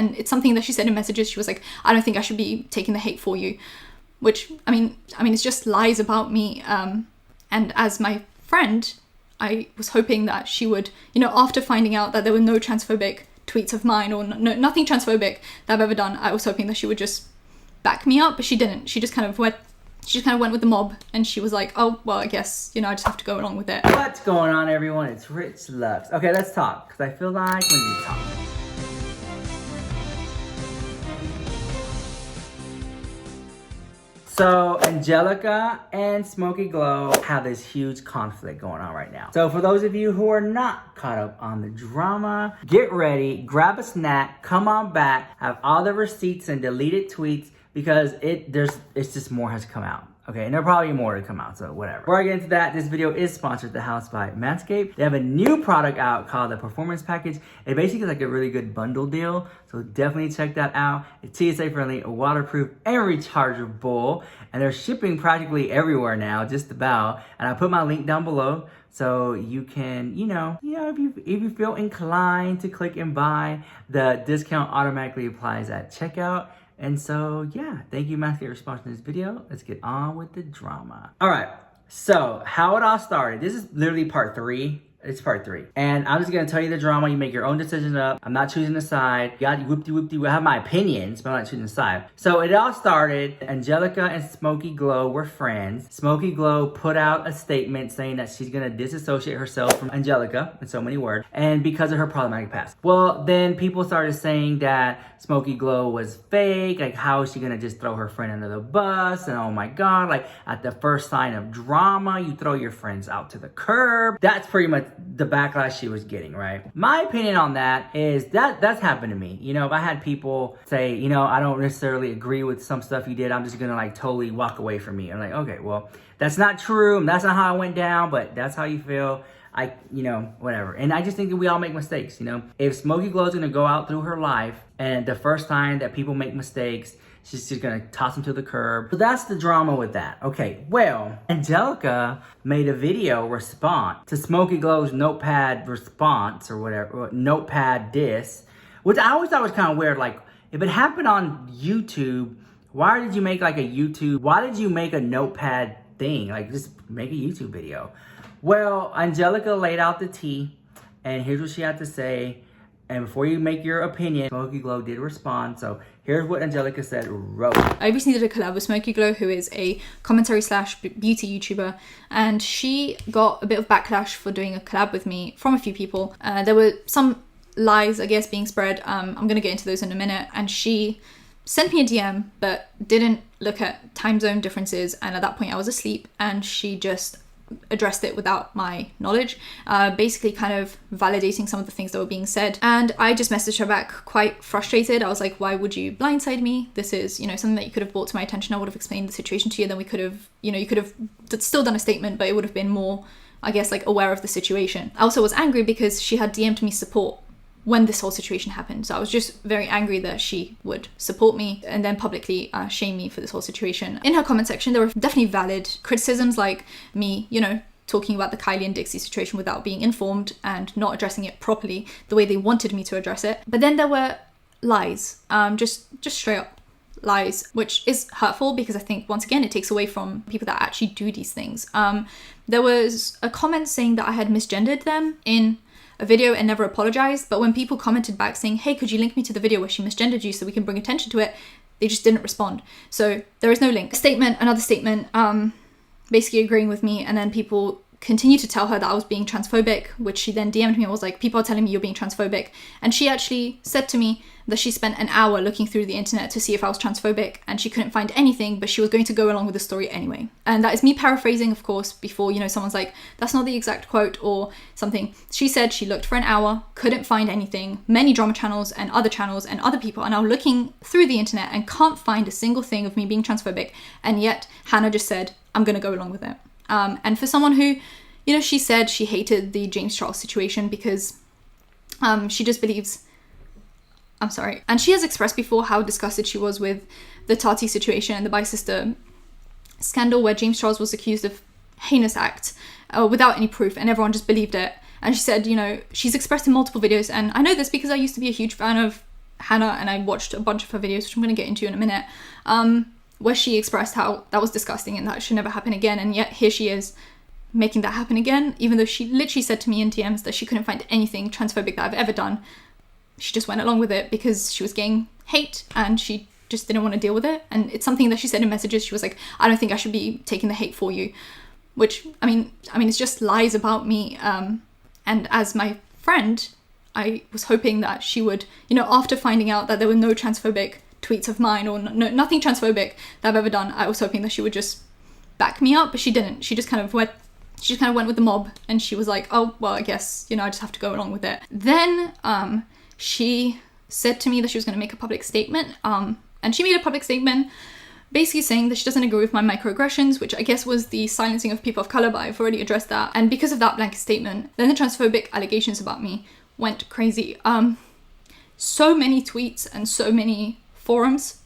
And it's something that she said in messages. She was like, I don't think I should be taking the hate for you, which, I mean, it's just lies about me. And as my friend, I was hoping that she would, you know, after finding out that there were no transphobic tweets of mine or nothing transphobic that I've ever done, I was hoping that she would just back me up, but she didn't. She just kind of went with the mob, and she was like, oh, well, I guess, you know, I just have to go along with it. What's going on, everyone? It's Rich Lux. Okay, let's talk, because I feel like we need to talk. So Angelika and SMOKEYGLOW have this huge conflict going on right now. So for those of you who are not caught up on the drama, get ready, grab a snack, come on back, have all the receipts and deleted tweets, because it's just more has come out. Okay, and there'll probably more to come out, so whatever. Before I get into that, this video is sponsored the house by Manscaped. They have a new product out called the Performance Package. It basically is like a really good bundle deal, so definitely check that out. It's TSA friendly, waterproof, and rechargeable, and they're shipping practically everywhere now, just about. And I put my link down below, so you can, you know, if you feel inclined to click and buy, the discount automatically applies at checkout. And so, yeah, thank you, Manscaped, for sponsoring this video. Let's get on with the drama. All right, so how it all started. This is literally part 3. It's part 3. And I'm just going to tell you the drama. You make your own decisions up. I'm not choosing a side. You got whoop-de-whoop-de. I have my opinions, but I'm not choosing a side. So it all started, Angelika and SMOKEYGLOW were friends. SMOKEYGLOW put out a statement saying that she's going to disassociate herself from Angelika, in so many words, and because of her problematic past. Well, then people started saying that SMOKEYGLOW was fake. Like, how is she going to just throw her friend under the bus? And oh my God, like at the first sign of drama, you throw your friends out to the curb. That's pretty much the backlash she was getting, right? My opinion on that is that's happened to me. You know, if I had people say, you know, I don't necessarily agree with some stuff you did, I'm just gonna like totally walk away from me. I'm like, okay, well, that's not true. That's not how I went down, but that's how you feel. You know, whatever. And I just think that we all make mistakes, you know? If SMOKEYGLOW is gonna go out through her life and the first time that people make mistakes, she's just gonna toss them to the curb. So that's the drama with that. Okay, well, Angelika made a video response to SMOKEYGLOW's notepad response or whatever, notepad diss, which I always thought was kind of weird. Like, if it happened on YouTube, why did you make like why did you make a notepad thing? Like, just make a YouTube video. Well, Angelika laid out the tea, and here's what she had to say. And before you make your opinion, SMOKEYGLOW did respond. So here's what Angelika said, wrote. I recently did a collab with SMOKEYGLOW, who is a commentary / beauty YouTuber. And she got a bit of backlash for doing a collab with me from a few people. There were some lies, I guess, being spread. I'm going to get into those in a minute. And she sent me a DM, but didn't look at time zone differences. And at that point I was asleep, and she just addressed it without my knowledge, basically kind of validating some of the things that were being said. And I just messaged her back quite frustrated. I was like, why would you blindside me? This is, you know, something that you could have brought to my attention. I would have explained the situation to you, then we could have, you know, you could have still done a statement, but it would have been more, I guess, like aware of the situation. I also was angry because she had DM'd me support when this whole situation happened. So I was just very angry that she would support me and then publicly shame me for this whole situation. In her comment section, there were definitely valid criticisms, like me, you know, talking about the Kylie and Dixie situation without being informed and not addressing it properly the way they wanted me to address it. But then there were lies, just straight up lies, which is hurtful because I think, once again, it takes away from people that actually do these things. There was a comment saying that I had misgendered them in a video and never apologized, but when people commented back saying, hey, could you link me to the video where she misgendered you so we can bring attention to it, they just didn't respond. So there is no link. Another statement, basically agreeing with me, and then people continued to tell her that I was being transphobic, which she then DM'd me and was like, people are telling me you're being transphobic. And she actually said to me that she spent an hour looking through the internet to see if I was transphobic, and she couldn't find anything, but she was going to go along with the story anyway. And that is me paraphrasing, of course, before, you know, someone's like, that's not the exact quote or something. She said she looked for an hour, couldn't find anything. Many drama channels and other people are now looking through the internet and can't find a single thing of me being transphobic. And yet Hannah just said, I'm going to go along with it. And for someone who, you know, she said she hated the James Charles situation because she just believes, and she has expressed before how disgusted she was with the Tati situation and the bi-sister scandal where James Charles was accused of heinous acts without any proof, and everyone just believed it. And she said, you know, she's expressed in multiple videos, and I know this because I used to be a huge fan of Hannah, and I watched a bunch of her videos, which I'm going to get into in a minute, where she expressed how that was disgusting and that should never happen again, and yet here she is making that happen again, even though she literally said to me in DMs that she couldn't find anything transphobic that I've ever done. She just went along with it because she was getting hate and she just didn't want to deal with it. And it's something that she said in messages. She was like, I don't think I should be taking the hate for you, which I mean it's just lies about me. And as my friend, I was hoping that she would, after finding out that there were no transphobic tweets of mine or nothing transphobic that I've ever done, I was hoping that she would just back me up, but she didn't. She just kind of went with the mob, and she was like, oh well, I guess I just have to go along with it. Then she said to me that she was going to make a public statement, and she made a public statement basically saying that she doesn't agree with my microaggressions, which I guess was the silencing of people of color, but I've already addressed that. And because of that blanket statement, then the transphobic allegations about me went crazy. So many tweets and so many forums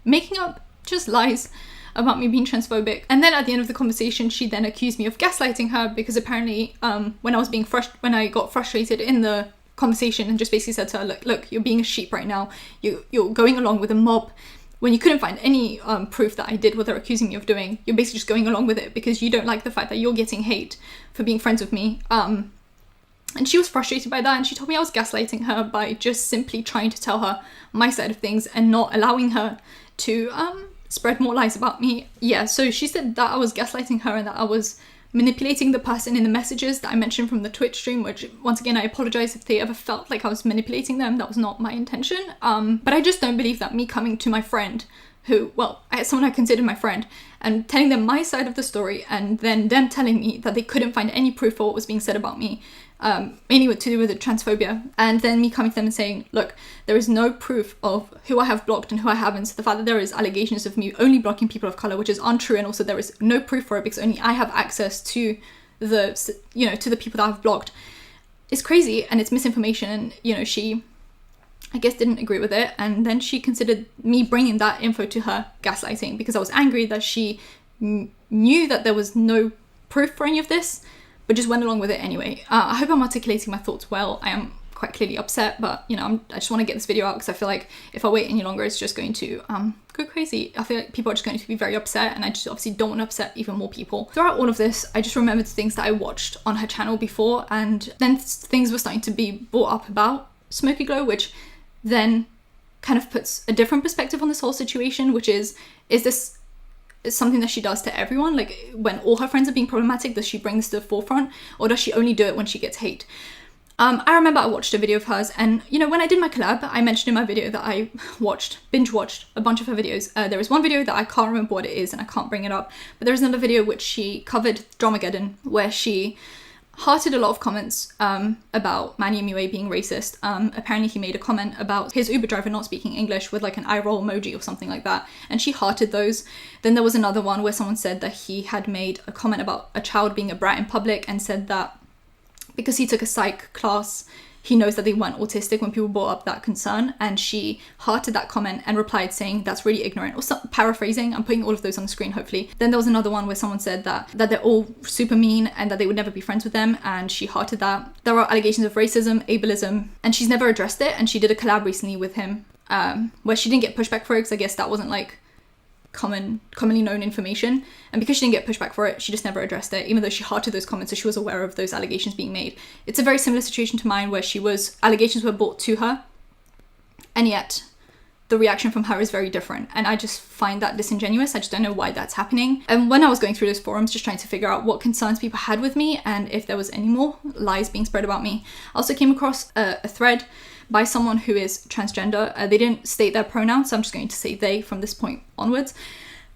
making up just lies about me being transphobic. And then at the end of the conversation, she then accused me of gaslighting her because apparently when I got frustrated in the conversation and just basically said to her, look, you're being a sheep right now. You're going along with a mob when you couldn't find any proof that I did what they're accusing me of doing. You're basically just going along with it because you don't like the fact that you're getting hate for being friends with me. And she was frustrated by that, and she told me I was gaslighting her by just simply trying to tell her my side of things and not allowing her to spread more lies about me. Yeah, so she said that I was gaslighting her and that I was manipulating the person in the messages that I mentioned from the Twitch stream, which once again, I apologize if they ever felt like I was manipulating them. That was not my intention. But I just don't believe that me coming to my friend someone I considered my friend, and telling them my side of the story, and then them telling me that they couldn't find any proof for what was being said about me, mainly to do with the transphobia, and then me coming to them and saying, look, there is no proof of who I have blocked and who I haven't. So the fact that there is allegations of me only blocking people of color, which is untrue, and also there is no proof for it because only I have access to the people that I've blocked, is crazy, and it's misinformation. And she, I guess, didn't agree with it, and then she considered me bringing that info to her gaslighting because I was angry that she knew that there was no proof for any of this, but just went along with it anyway. I hope I'm articulating my thoughts well. I am quite clearly upset, but I just want to get this video out because I feel like if I wait any longer, it's just going to go crazy. I feel like people are just going to be very upset, and I just obviously don't want to upset even more people. Throughout all of this, I just remembered things that I watched on her channel before, and then things were starting to be brought up about SMOKEYGLOW, which then kind of puts a different perspective on this whole situation, which is this something that she does to everyone? Like, when all her friends are being problematic, does she bring this to the forefront, or does she only do it when she gets hate? I remember I watched a video of hers, and when I did my collab, I mentioned in my video that I binge watched a bunch of her videos. There is one video that I can't remember what it is and I can't bring it up, but there's another video which she covered Dramageddon, where she hearted a lot of comments about Manny MUA being racist. Apparently he made a comment about his Uber driver not speaking English with like an eye roll emoji or something like that, and she hearted those. Then there was another one where someone said that he had made a comment about a child being a brat in public, and said that because he took a psych class, he knows that they weren't autistic when people brought up that concern, and she hearted that comment and replied saying that's really ignorant, or some paraphrasing. I'm putting all of those on the screen hopefully. Then there was another one where someone said that they're all super mean and that they would never be friends with them, and she hearted that. There are allegations of racism, ableism, and she's never addressed it, and she did a collab recently with him where she didn't get pushback for it because I guess that wasn't like commonly known information, and because she didn't get pushback for it, she just never addressed it, even though she hearted those comments, so she was aware of those allegations being made. It's a very similar situation to mine, where allegations were brought to her, and yet the reaction from her is very different, and I just find that disingenuous. I just don't know why that's happening. And when I was going through those forums, just trying to figure out what concerns people had with me and if there was any more lies being spread about me, I also came across a thread by someone who is transgender. They didn't state their pronouns, so I'm just going to say they from this point onwards,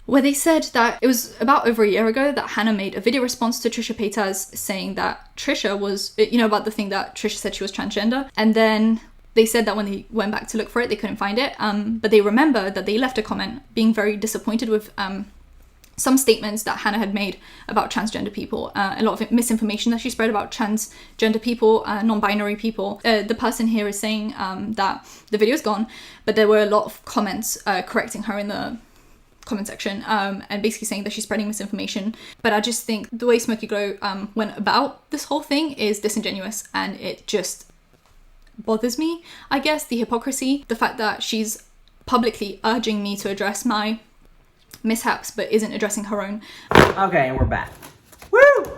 where they said that it was about over a year ago that Hannah made a video response to Trisha Paytas saying that Trisha was, about the thing that Trisha said she was transgender. And then they said that when they went back to look for it, they couldn't find it. But they remember that they left a comment being very disappointed with some statements that Hannah had made about transgender people, a lot of misinformation that she spread about transgender people, non-binary people. The person here is saying that the video's gone, but there were a lot of comments correcting her in the comment section, and basically saying that she's spreading misinformation. But I just think the way SMOKEYGLOW went about this whole thing is disingenuous, and it just bothers me, I guess, the hypocrisy, the fact that she's publicly urging me to address my mishaps but isn't addressing her own. Okay, and we're back. Woo! It's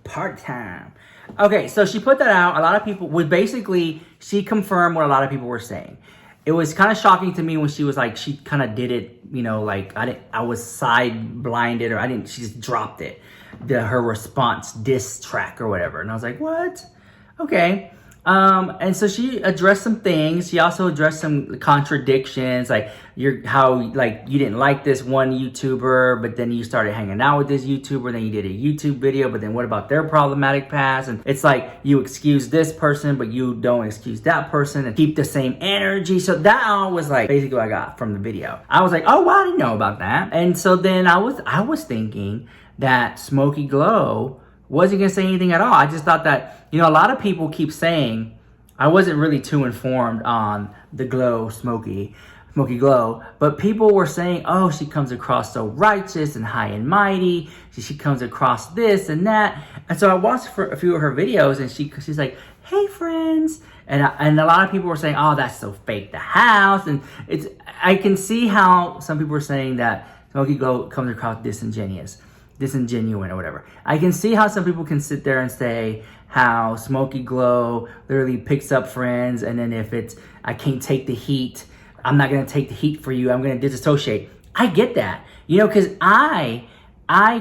party time. Okay, so she put that out. A lot of people would basically, she confirmed what a lot of people were saying. It was kind of shocking to me when she was like, she kind of did it, you know, like I was side blinded, or she just dropped it. Her response diss track or whatever. And I was like, what? Okay. And so she addressed some things. She also addressed some contradictions, like how you didn't like this one YouTuber, but then you started hanging out with this YouTuber, then you did a YouTube video, but then what about their problematic past? And it's like you excuse this person, but you don't excuse that person, and keep the same energy. So that all was like basically what I got from the video. I was like, oh wow, I didn't know about that. And so then I was thinking that SMOKEYGLOW wasn't gonna say anything at all. I just thought that, you know, a lot of people keep saying, I wasn't really too informed on the Glow SMOKEYGLOW, but people were saying, oh, she comes across so righteous and high and mighty. She comes across this and that. And so I watched a few of her videos, and she's like, hey friends. And a lot of people were saying, oh, that's so fake, the house. And I can see how some people were saying that SMOKEYGLOW comes across disingenuous or whatever. I can see how some people can sit there and say how SMOKEYGLOW literally picks up friends, and then if I can't take the heat, I'm not gonna take the heat for you, I'm gonna disassociate. I get that, you know, because I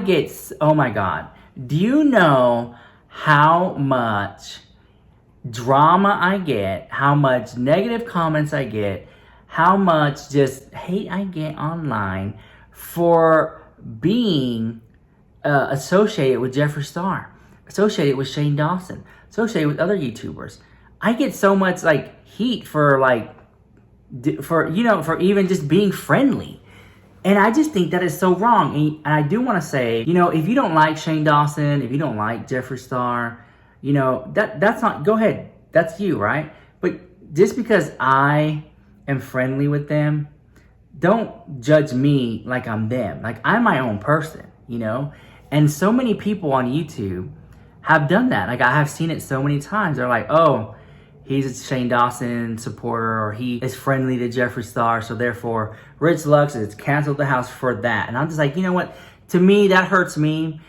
get, oh my God, do you know how much drama I get, how much negative comments I get, how much just hate I get online for being associated with Jeffree Star, associated with Shane Dawson, associated with other YouTubers. I get so much like heat for for even just being friendly. And I just think that is so wrong. And I do want to say, you know, if you don't like Shane Dawson, if you don't like Jeffree Star, you know, that's not, go ahead. That's you, right? But just because I am friendly with them, don't judge me like I'm them. Like, I'm my own person, you know? And so many people on YouTube have done that. Like, I have seen it so many times. They're like, oh, he's a Shane Dawson supporter, or he is friendly to Jeffree Star, so therefore Rich Lux has canceled the house for that. And I'm just like, you know what? To me, that hurts me.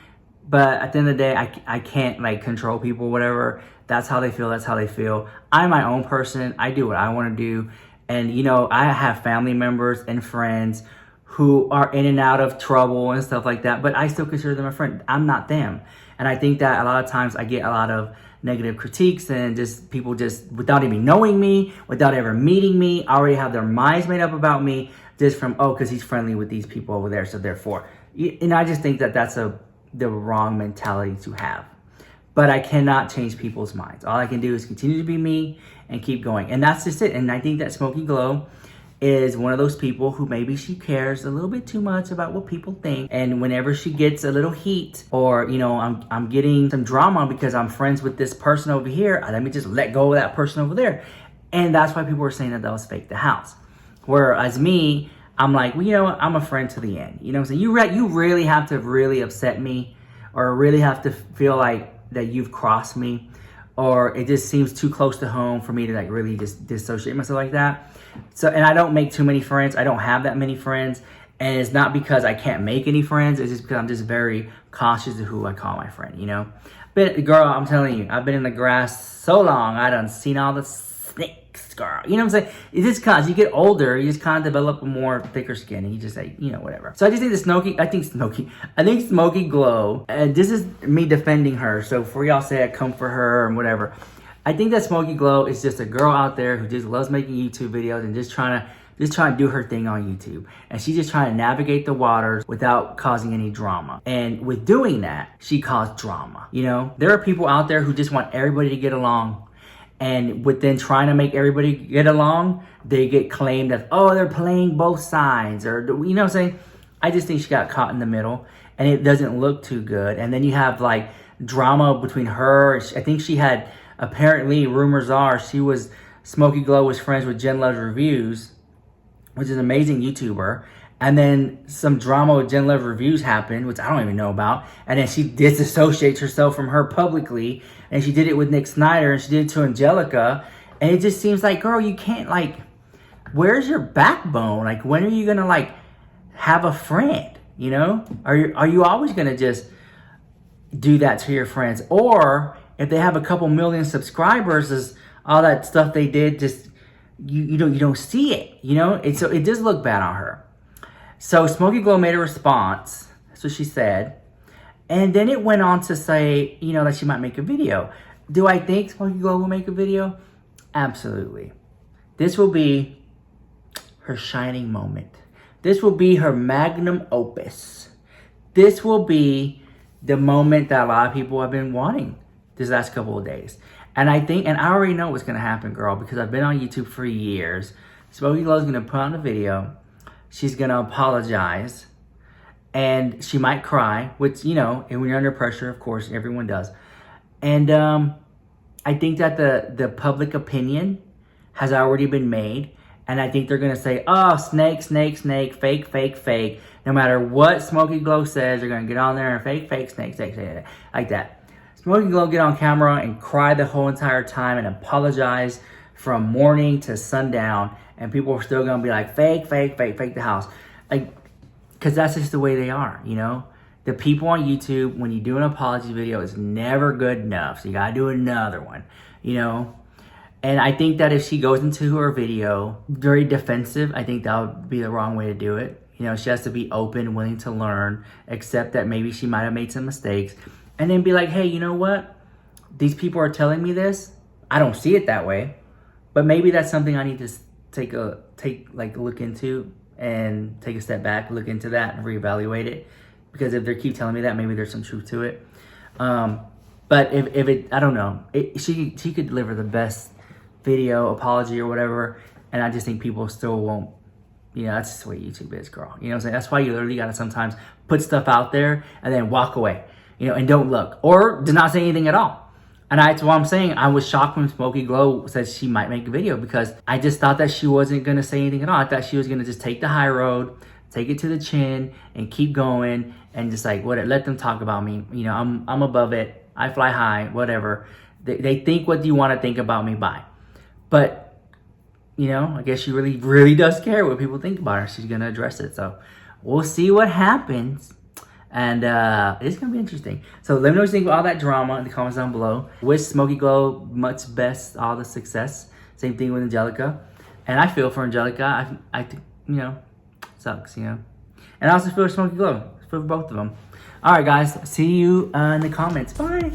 But at the end of the day, I can't like control people or whatever. That's how they feel. That's how they feel. I'm my own person. I do what I want to do. And, you know, I have family members and friends who are in and out of trouble and stuff like that, but I still consider them a friend. I'm not them. And I think that a lot of times I get a lot of negative critiques, and just people just, without even knowing me, without ever meeting me, already have their minds made up about me just from, oh, because he's friendly with these people over there, so therefore. And I just think that that's the wrong mentality to have. But I cannot change people's minds. All I can do is continue to be me and keep going. And that's just it. And I think that SMOKEYGLOW is one of those people who maybe she cares a little bit too much about what people think. And whenever she gets a little heat, or, you know, I'm getting some drama because I'm friends with this person over here, let me just let go of that person over there. And that's why people were saying that was fake the house. Whereas me, I'm like, well, you know what? I'm a friend to the end. You know what I'm saying? You really have to really upset me, or really have to feel like that you've crossed me, or it just seems too close to home for me to like really just dissociate myself like that. So, and I don't make too many friends. I don't have that many friends. And it's not because I can't make any friends. It's just because I'm just very cautious of who I call my friend, you know? But girl, I'm telling you, I've been in the grass so long. I done seen all the snakes, girl. You know what I'm saying? It's just cause you get older, you just kind of develop a more thicker skin, and you just like, you know, whatever. So I just think I think SMOKEYGLOW, and this is me defending her. So for y'all say I come for her and whatever, I think that SMOKEYGLOW is just a girl out there who just loves making YouTube videos and just trying to do her thing on YouTube. And she's just trying to navigate the waters without causing any drama. And with doing that, she caused drama. You know, there are people out there who just want everybody to get along. And within trying to make everybody get along, they get claimed as, oh, they're playing both sides. Or, you know what I'm saying? I just think she got caught in the middle, and it doesn't look too good. And then you have like drama between her. I think she had, apparently, rumors are SMOKEYGLOW was friends with Jen Loves Reviews, which is an amazing YouTuber. And then some drama with Jen Loves Reviews happened, which I don't even know about. And then she disassociates herself from her publicly. And she did it with Nick Snyder, and she did it to Angelika. And it just seems like, girl, you can't, like, where's your backbone? Like, when are you gonna, like, have a friend, you know? Are you always gonna just do that to your friends? Or if they have a couple million subscribers, is all that stuff they did just, you don't see it, you know? So it does look bad on her. So Smokey Glow made a response. That's what she said. And then it went on to say, you know, that she might make a video. Do I think Smokey Glow will make a video? Absolutely. This will be her shining moment. This will be her magnum opus. This will be the moment that a lot of people have been wanting this last couple of days. And I think, and I already know what's going to happen, girl, because I've been on YouTube for years. Smokey Glow is going to put on a video. She's going to apologize. And she might cry, which, you know, and when you're under pressure, of course, everyone does. And I think that the public opinion has already been made. And I think they're going to say, oh, snake, snake, snake, fake, fake, fake. No matter what Smokey Glow says, they're going to get on there and fake, fake, snake, snake, snake, like that. Smokey Glow get on camera and cry the whole entire time and apologize from morning to sundown. And people are still going to be like, fake, fake, fake, fake the house. Like, because that's just the way they are, you know? The people on YouTube, when you do an apology video, it's never good enough. So you got to do another one, you know? And I think that if she goes into her video very defensive, I think that would be the wrong way to do it. You know, she has to be open, willing to learn, accept that maybe she might have made some mistakes, and then be like, hey, you know what? These people are telling me this. I don't see it that way, but maybe that's something I need to take a look into and take a step back, look into that and reevaluate it. Because if they keep telling me that, maybe there's some truth to it. But if it, I don't know, she could deliver the best video, apology or whatever, and I just think people still won't, you know, that's just the way YouTube is, girl. You know what I'm saying? That's why you literally gotta sometimes put stuff out there and then walk away, you know, and don't look. Or do not say anything at all. And that's why I'm saying I was shocked when Smokey Glow said she might make a video, because I just thought that she wasn't gonna say anything at all. I thought she was gonna just take the high road, take it to the chin, and keep going, and just like, let them talk about me. You know, I'm above it. I fly high, whatever. They think what you want to think about me by. But, you know, I guess she really, really does care what people think about her. She's going to address it. So we'll see what happens. And it's going to be interesting. So let me know what you think about all that drama in the comments down below. Wish Smokey Glow much best, all the success. Same thing with Angelika. And I feel for Angelika. I think, you know, sucks, you know. And I also feel for Smokey Glow. For both of them. All right, guys. See you in the comments. Bye.